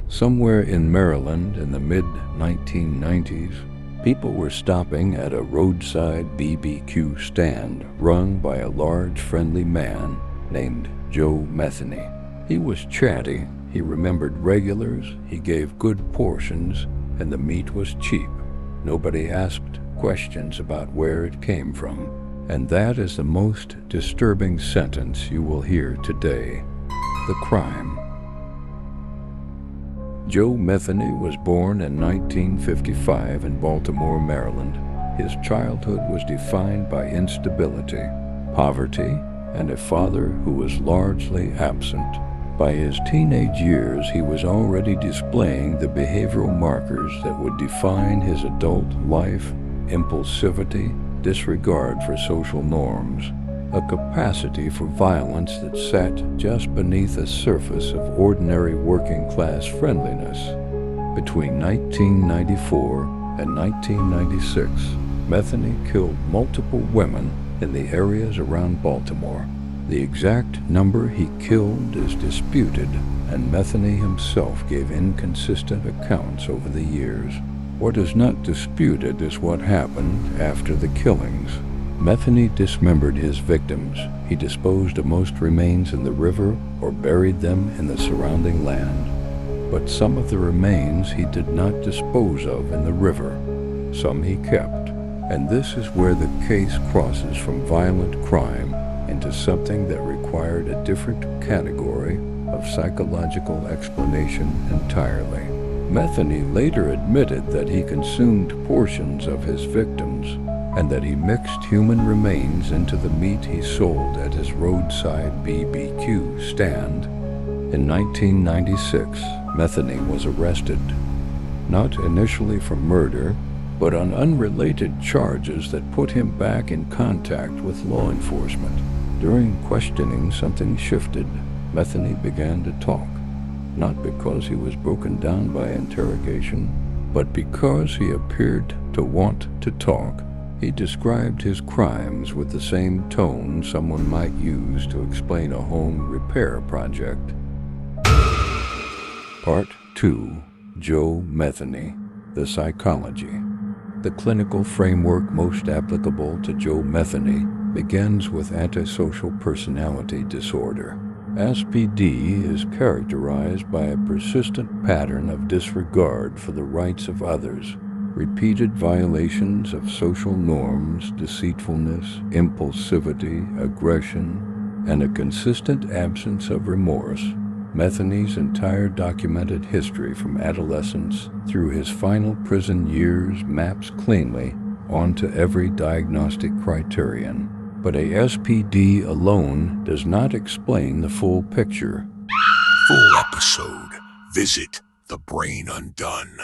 Somewhere in Maryland in the mid-1990s, people were stopping at a roadside BBQ stand run by a large, friendly man named Joe Metheny. He was chatty, he remembered regulars, he gave good portions, and the meat was cheap. Nobody asked questions about where it came from. And that is the most disturbing sentence you will hear today. The crime. Joe Metheny was born in 1955 in Baltimore, Maryland. His childhood was defined by instability, poverty, and a father who was largely absent. By his teenage years, he was already displaying the behavioral markers that would define his adult life: impulsivity, disregard for social norms, a capacity for violence that sat just beneath a surface of ordinary working-class friendliness. Between 1994 and 1996, Metheny killed multiple women in the areas around Baltimore. The exact number he killed is disputed, and Metheny himself gave inconsistent accounts over the years. What is not disputed is what happened after the killings. Metheny dismembered his victims. He disposed of most remains in the river or buried them in the surrounding land. But some of the remains he did not dispose of in the river. Some he kept. And this is where the case crosses from violent crime into something that required a different category of psychological explanation entirely. Metheny later admitted that he consumed portions of his victims and that he mixed human remains into the meat he sold at his roadside BBQ stand. In 1996, Metheny was arrested, not initially for murder, but on unrelated charges that put him back in contact with law enforcement. During questioning, something shifted. Metheny began to talk, not because he was broken down by interrogation, but because he appeared to want to talk. He described his crimes with the same tone someone might use to explain a home repair project. Part 2. Joe Metheny, the psychology. The clinical framework most applicable to Joe Metheny begins with antisocial personality disorder. SPD is characterized by a persistent pattern of disregard for the rights of others, repeated violations of social norms, deceitfulness, impulsivity, aggression, and a consistent absence of remorse. Metheny's entire documented history from adolescence through his final prison years maps cleanly onto every diagnostic criterion. But a SPD alone does not explain the full picture. Full episode. Visit The Brain Undone.